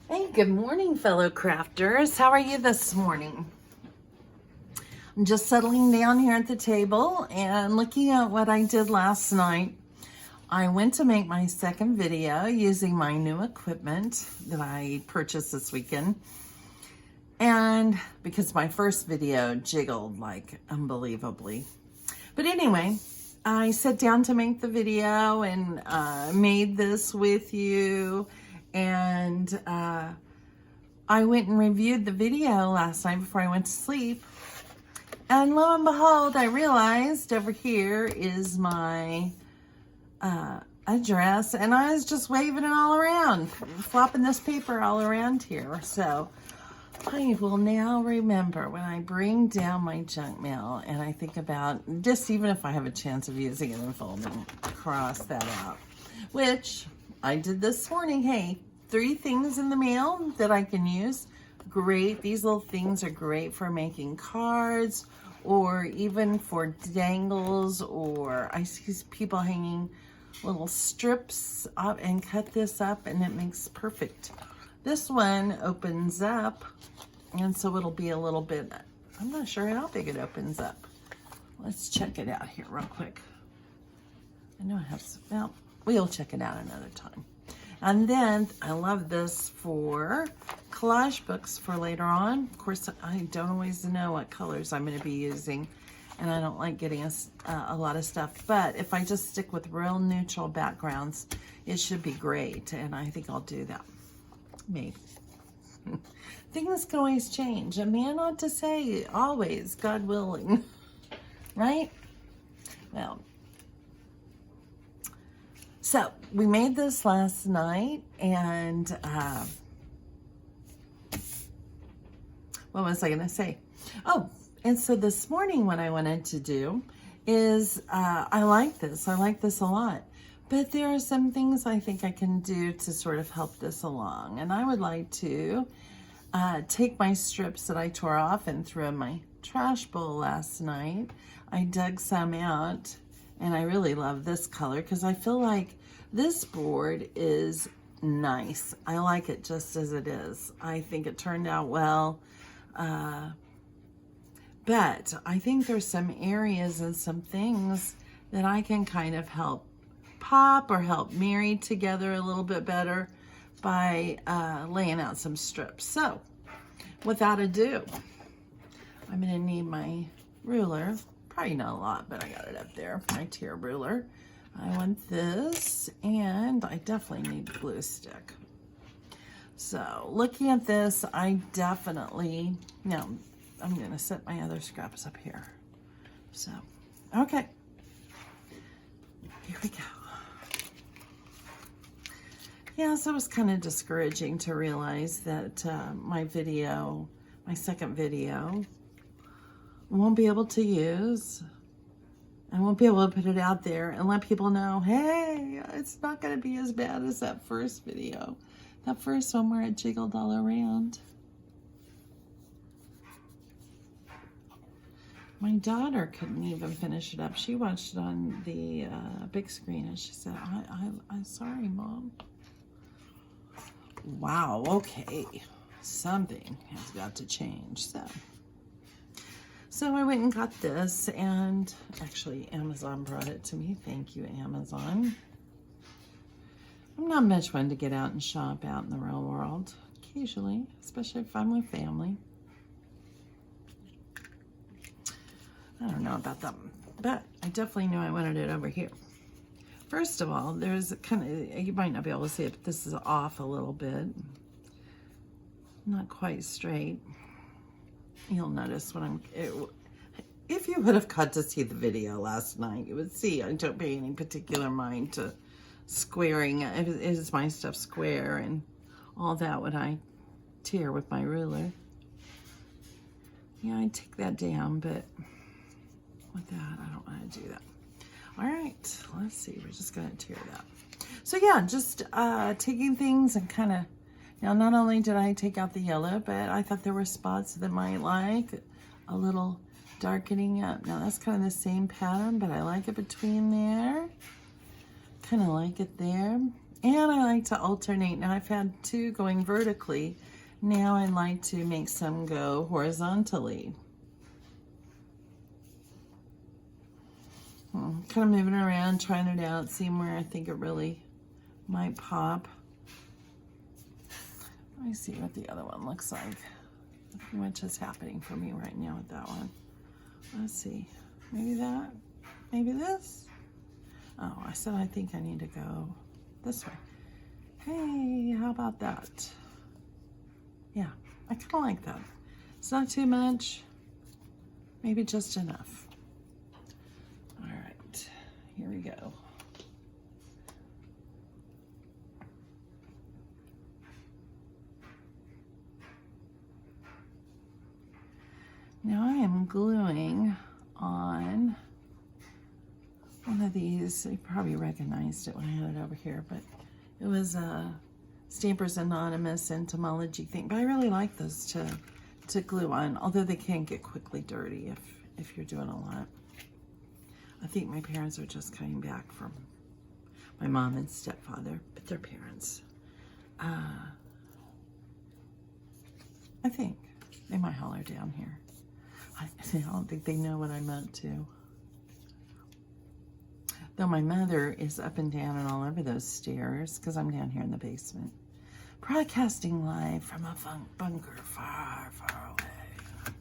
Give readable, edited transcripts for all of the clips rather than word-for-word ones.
Hey, good morning, fellow crafters. How are you this morning? I'm just settling down here at the table and looking at what I did last night. I went to make my second video using my new equipment that I purchased this weekend. And because my first video jiggled like unbelievably. But anyway, I sat down to make the video and made this with you. And I went and reviewed the video last night before I went to sleep. And lo and behold, I realized over here is my address. And I was just waving it all around, flopping this paper all around here. So I will now remember when I bring down my junk mail and I think about, just even if I have a chance of using it in folding, cross that out. Which I did this morning. Hey, 3 things in the mail that I can use. Great. These little things are great for making cards or even for dangles, or I see people hanging little strips up and cut this up and it makes perfect. This one opens up, and so it'll be a little bit, I'm not sure how big it opens up. Let's check it out here real quick. I know I have some, well, we'll check it out another time. And then I love this for collage books for later on. Of course, I don't always know what colors I'm going to be using, and I don't like getting a lot of stuff. But if I just stick with real neutral backgrounds, it should be great, and I think I'll do that. Maybe. Things can always change. A man ought to say always, God willing. Right? Well, so we made this last night, and what was I going to say? Oh, and so this morning what I wanted to do is, I like this. I like this a lot. But there are some things I think I can do to sort of help this along. And I would like to take my strips that I tore off and threw in my trash bowl last night. I dug some out, and I really love this color because I feel like this board is nice. I like it just as it is. I think it turned out well. But I think there's some areas and some things that I can kind of help pop or help marry together a little bit better by laying out some strips. So without ado, I'm going to need my ruler. Probably not a lot, but I got it up there, my tier ruler. I want this, and I definitely need glue stick. So looking at this, I definitely, now I'm going to set my other scraps up here. So, okay, here we go. Yeah, so it was kind of discouraging to realize that my second video, won't be able to use. I won't be able to put it out there and let people know, hey, it's not going to be as bad as that first video. That first one where it jiggled all around. My daughter couldn't even finish it up. She watched it on the big screen and she said, I'm sorry, Mom. Wow, okay. Something has got to change. So I went and got this, and actually Amazon brought it to me. Thank you, Amazon. I'm not much one to get out and shop out in the real world. Occasionally, especially if I'm with family. I don't know about them, but I definitely knew I wanted it over here. First of all, there's kind of, you might not be able to see it, but this is off a little bit. Not quite straight. You'll notice when if you would have got to see the video last night, you would see I don't pay any particular mind to squaring. Is my stuff square and all that when I tear with my ruler. Yeah, I take that down, but with that, I don't want to do that. All right, let's see. We're just going to tear that. So yeah, just taking things and kind of, now not only did I take out the yellow, but I thought there were spots that might like a little darkening up. Now that's kind of the same pattern, but I like it between there. Kind of like it there. And I like to alternate. Now I've had two going vertically. Now I like to make some go horizontally. Kind of moving around, trying it out, seeing where I think it really might pop. Let me see what the other one looks like. Pretty much is happening for me right now with that one. Let's see. Maybe that? Maybe this? Oh, I said I think I need to go this way. Hey, how about that? Yeah, I kind of like that. It's not too much. Maybe just enough. All right, here we go. Now I am gluing on one of these. You probably recognized it when I had it over here, but it was a Stampers Anonymous entomology thing. But I really like those to glue on, although they can get quickly dirty if you're doing a lot. I think my parents are just coming back from my mom and stepfather, but they're parents. I think they might holler down here. I don't think they know what I meant to. Though my mother is up and down and all over those stairs because I'm down here in the basement. Broadcasting live from a bunker far, far away.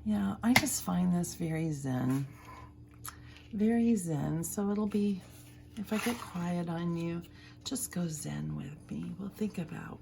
Yeah, I just find this very zen. Very zen. So it'll be, if I get quiet on you, just go zen with me. We'll think about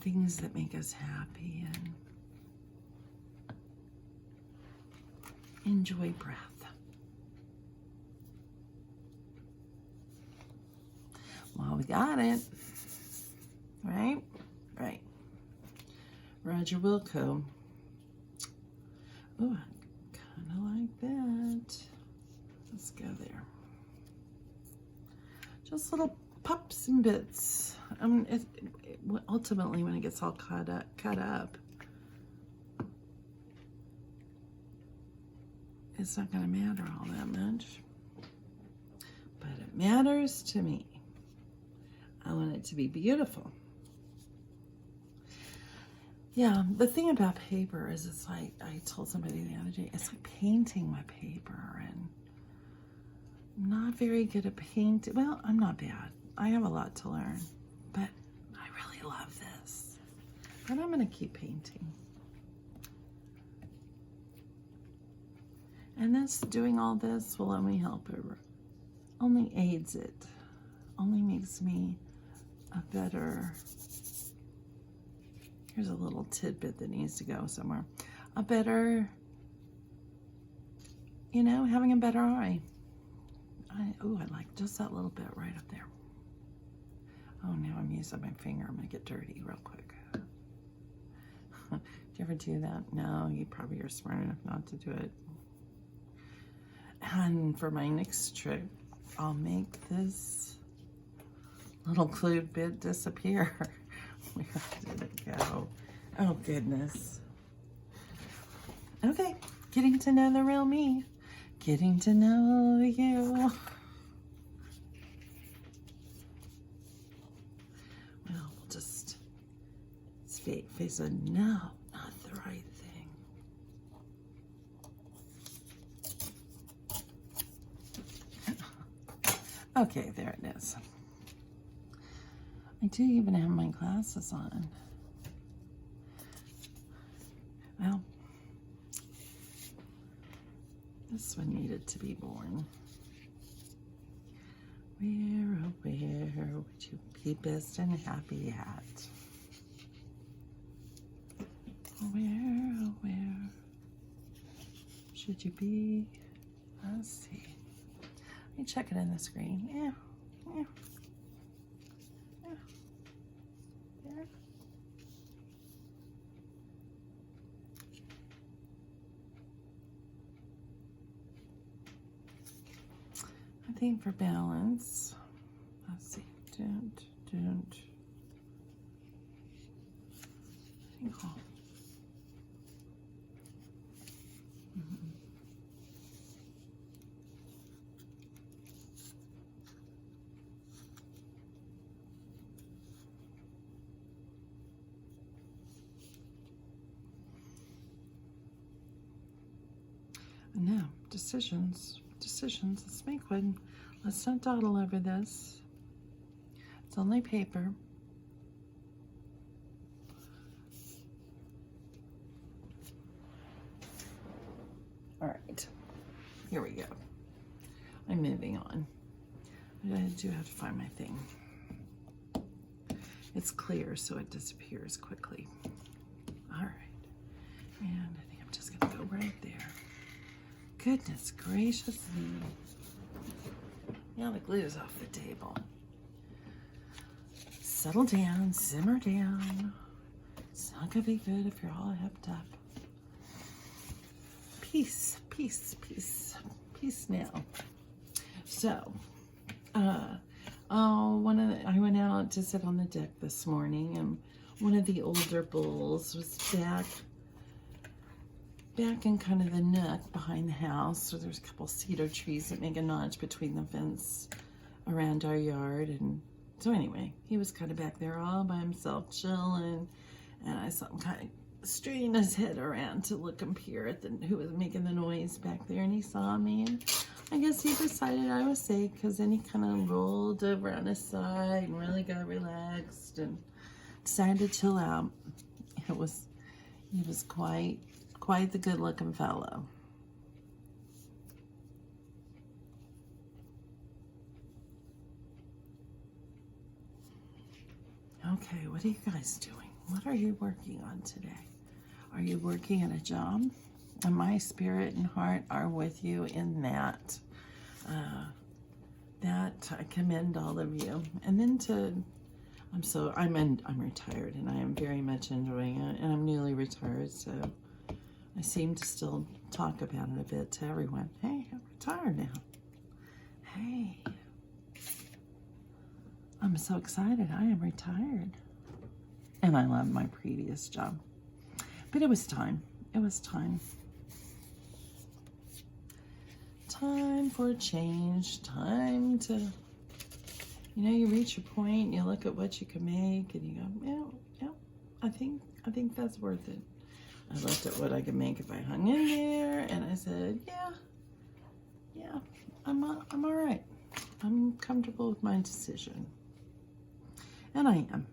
things that make us happy and enjoy breath. Well, we got it. Right? Right. Roger Wilco. Oh, I kind of like that. Let's go there. Just little pops and bits. Ultimately, when it gets all cut up, it's not going to matter all that much. But it matters to me. I want it to be beautiful. Yeah, the thing about paper is it's like, I told somebody the other day, it's like painting my paper, and I'm not very good at painting. Well, I'm not bad. I have a lot to learn, but I really love this. But I'm going to keep painting. And this, doing all this will only help it, only aids it, only makes me a better, here's a little tidbit that needs to go somewhere, a better, you know, having a better eye. I like just that little bit right up there. Oh, now I'm using my finger. I'm going to get dirty real quick. Do you ever do that? No, you probably are smart enough not to do it. And for my next trick, I'll make this little glued bit disappear. Where did it go? Oh, goodness. Okay, getting to know the real me. Getting to know you. Well, we'll just face a no, not the right thing. Okay, there it is. I do even have my glasses on. Well, this one needed to be born. Where, oh, where would you be best and happy at? Where, oh, where should you be? Let's see. Let me check it in the screen. Yeah. I think for balance, let's see, don't. I think decisions. Decisions. Let's make one. Let's not dawdle over this. It's only paper. All right. Here we go. I'm moving on. I do have to find my thing. It's clear, so it disappears quickly. All right. And I think I'm just going to go right there. Goodness gracious me. Now the glue is off the table. Settle down, simmer down. It's not going to be good if you're all hepped up. Peace, peace, peace, peace now. So, I went out to sit on the deck this morning, and one of the older bulls was back in kind of the nook behind the house. So there's a couple cedar trees that make a notch between the fence around our yard. And so anyway, he was kind of back there all by himself, chilling. And I saw him kind of straighten his head around to look and peer at who was making the noise back there. And he saw me, and I guess he decided I was safe, because then he kind of rolled over on his side and really got relaxed and decided to chill out. He was quite the good-looking fellow. Okay, what are you guys doing? What are you working on today? Are you working at a job? And my spirit and heart are with you in that. That I commend all of you. And then I'm retired, and I am very much enjoying it, and I'm newly retired, so I seem to still talk about it a bit to everyone. Hey, I'm retired now. Hey, I'm so excited. I am retired. And I love my previous job. But it was time. It was time. Time for a change. Time to, you reach your point, you look at what you can make, and you go, yeah, I think that's worth it. I looked at what I could make if I hung in there, and I said, yeah, I'm all right. I'm comfortable with my decision. And I am.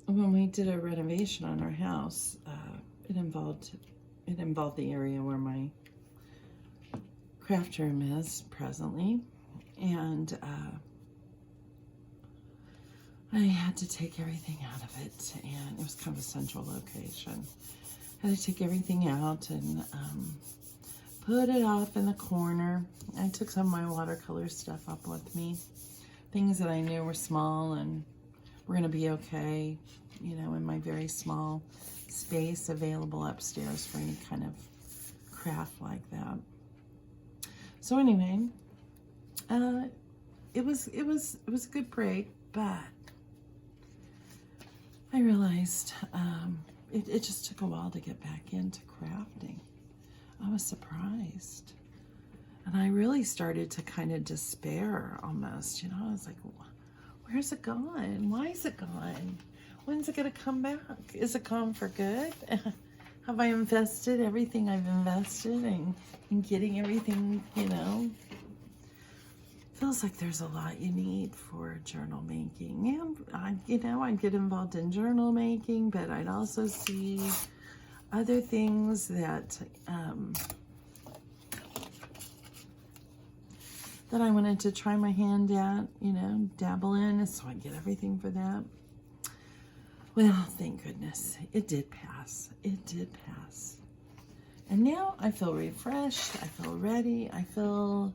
When we did a renovation on our house, it involved the area where my craft room is presently, and I had to take everything out of it, and it was kind of a central location. I had to take everything out and put it off in the corner. I took some of my watercolor stuff up with me, things that I knew were small and were going to be okay, in my very small space available upstairs for any kind of craft like that. So anyway, it was a good break, but I realized it just took a while to get back into crafting. I was surprised. And I really started to kind of despair almost, I was like, where's it gone? Why is it gone? When's it going to come back? Is it gone for good? Have I invested everything I've invested in getting everything, Feels like there's a lot you need for journal making. And, I'd get involved in journal making, but I'd also see other things that that I wanted to try my hand at, dabble in, so I'd get everything for that. Well, thank goodness, it did pass. It did pass. And now I feel refreshed, I feel ready, I feel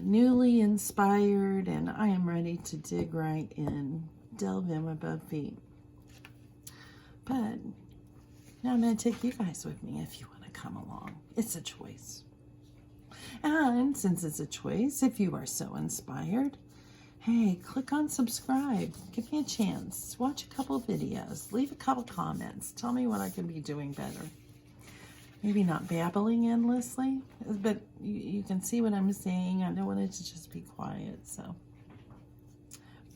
newly inspired, and I am ready to dig right in, delve in with both feet. But now I'm going to take you guys with me if you want to come along. It's a choice. And since it's a choice, if you are so inspired, hey, click on subscribe. Give me a chance. Watch a couple videos. Leave a couple comments. Tell me what I can be doing better. maybe not babbling endlessly, but you can see what I'm saying. I don't want it to just be quiet, so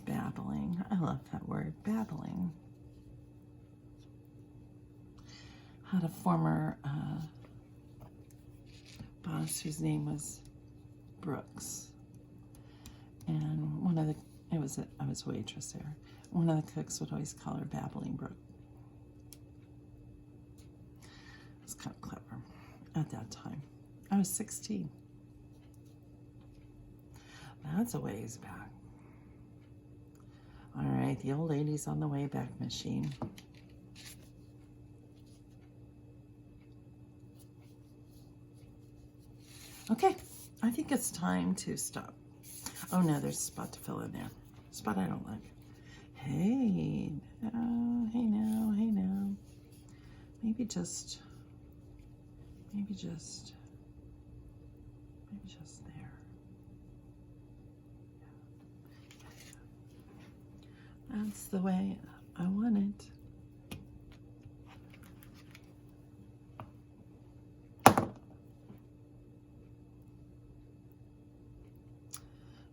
babbling. I love that word, babbling. I had a former boss whose name was Brooks, and I was a waitress there. One of the cooks would always call her Babbling Brook. It was kind of clever at that time. I was 16. That's a ways back. All right, the old lady's on the way back machine. Okay, I think it's time to stop. Oh no, there's a spot to fill in there. Spot I don't like. Hey, now, hey now, hey now. Maybe just there. That's the way I want it.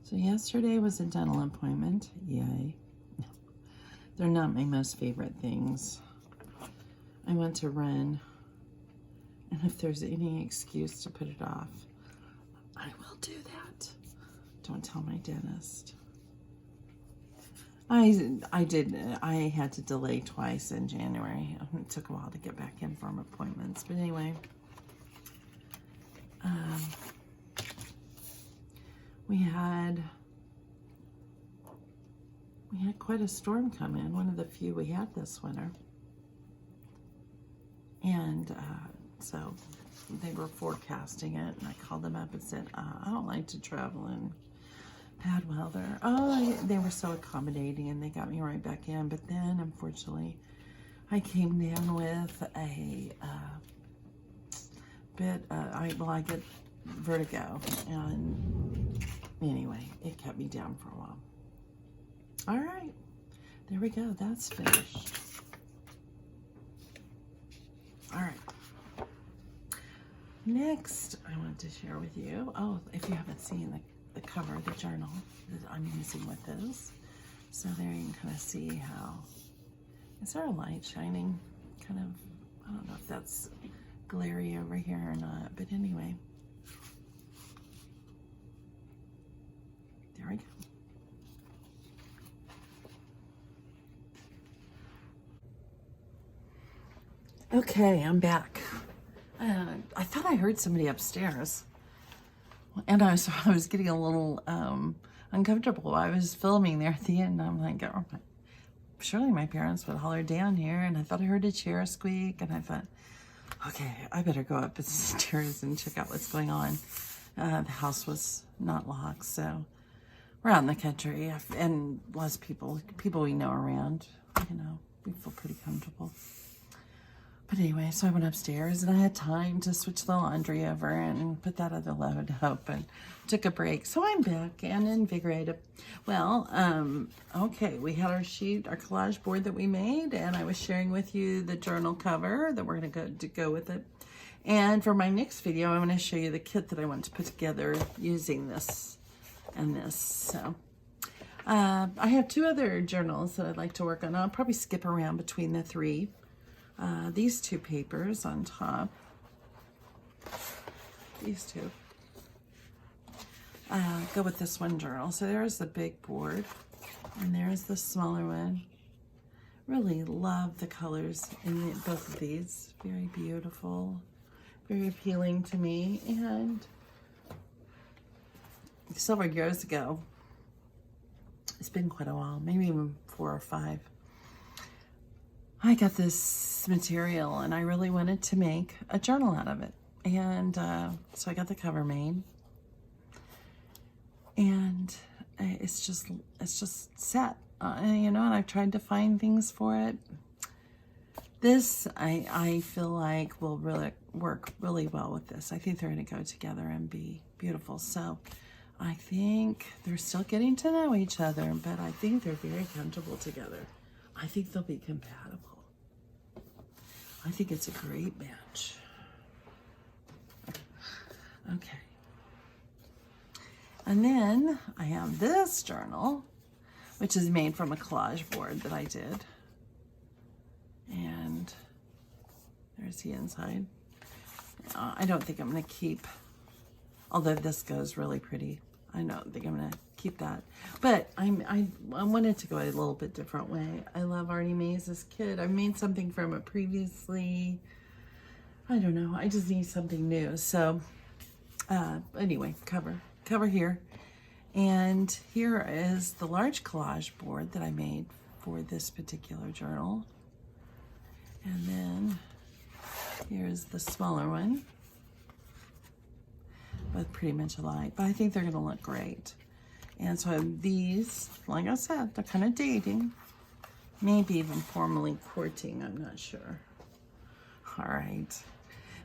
So yesterday was a dental appointment. Yay. They're not my most favorite things. I want to run, and if there's any excuse to put it off, I will do that. Don't tell my dentist. I had to delay twice in January. It took a while to get back in for appointments, but anyway. We had quite a storm come in, one of the few we had this winter. And so they were forecasting it, and I called them up and said, I don't like to travel in bad weather. Oh, they were so accommodating, and they got me right back in. But then, unfortunately, I came down with a I get vertigo, and anyway, it kept me down for a while. All right, there we go. That's finished. All right. Next, I want to share with you. Oh, if you haven't seen the cover of the journal that I'm using with this, so there you can kind of see how. Is there a light shining? Kind of. I don't know if that's glary over here or not, but anyway. There we go. Okay, I'm back. I thought I heard somebody upstairs, and I was getting a little uncomfortable. I was filming there at the end, and I'm like, oh, surely my parents would holler down here, and I thought I heard a chair squeak, and I thought, okay, I better go up the stairs and check out what's going on. The house was not locked, so we're out in the country, and less people we know around. You know, we feel pretty comfortable. But anyway, so I went upstairs, and I had time to switch the laundry over and put that other load up, and took a break. So I'm back and invigorated. Well, okay, we had our sheet, our collage board that we made, and I was sharing with you the journal cover that we're going to go with it. And for my next video, I'm going to show you the kit that I want to put together using this and this. So I have two other journals that I'd like to work on. I'll probably skip around between the three. These two papers on top, these two, go with this one journal. So there's the big board, and there's the smaller one. Really love the colors in both of these. Very beautiful, very appealing to me. And several years ago, it's been quite a while, maybe even 4 or 5, I got this material, and I really wanted to make a journal out of it. And so I got the cover made, and it's just set, you know, and I've tried to find things for it. This, I feel like will really work really well with this. I think they're going to go together and be beautiful. So I think they're still getting to know each other, but I think they're very comfortable together. I think they'll be compatible. I think it's a great match. Okay. And then I have this journal, which is made from a collage board that I did. And there's the inside. I don't think I'm going to keep, although this goes really pretty, I don't think I'm going to keep that. But I wanted to go a little bit different way. I love Arnie Mays' kit. I've made something from it previously. I don't know. I just need something new. So anyway, cover here. And here is the large collage board that I made for this particular journal. And then here's the smaller one. Both pretty much alike, but I think they're gonna look great. And so I have these, like I said, they're kind of dating. Maybe even formally courting, I'm not sure. All right,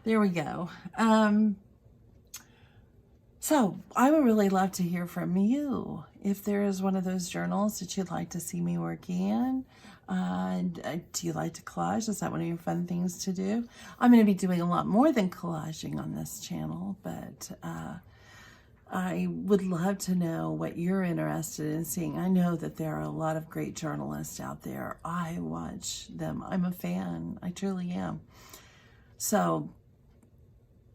there we go. So I would really love to hear from you. If there is one of those journals that you'd like to see me working in, do you like to collage? Is that one of your fun things to do? I'm going to be doing a lot more than collaging on this channel, but I would love to know what you're interested in seeing. I know that there are a lot of great journalists out there. I watch them. I'm a fan. I truly am. So,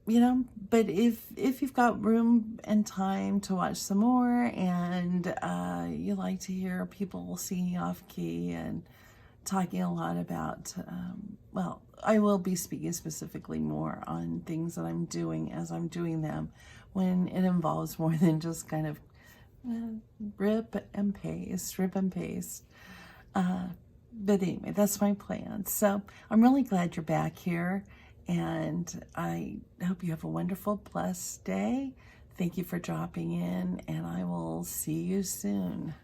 you know, but if you've got room and time to watch some more, and you like to hear people singing off key and talking a lot about, well, I will be speaking specifically more on things that I'm doing as I'm doing them, when it involves more than just kind of rip and paste. But anyway, that's my plan. So I'm really glad you're back here. And I hope you have a wonderful, blessed day. Thank you for dropping in, and I will see you soon.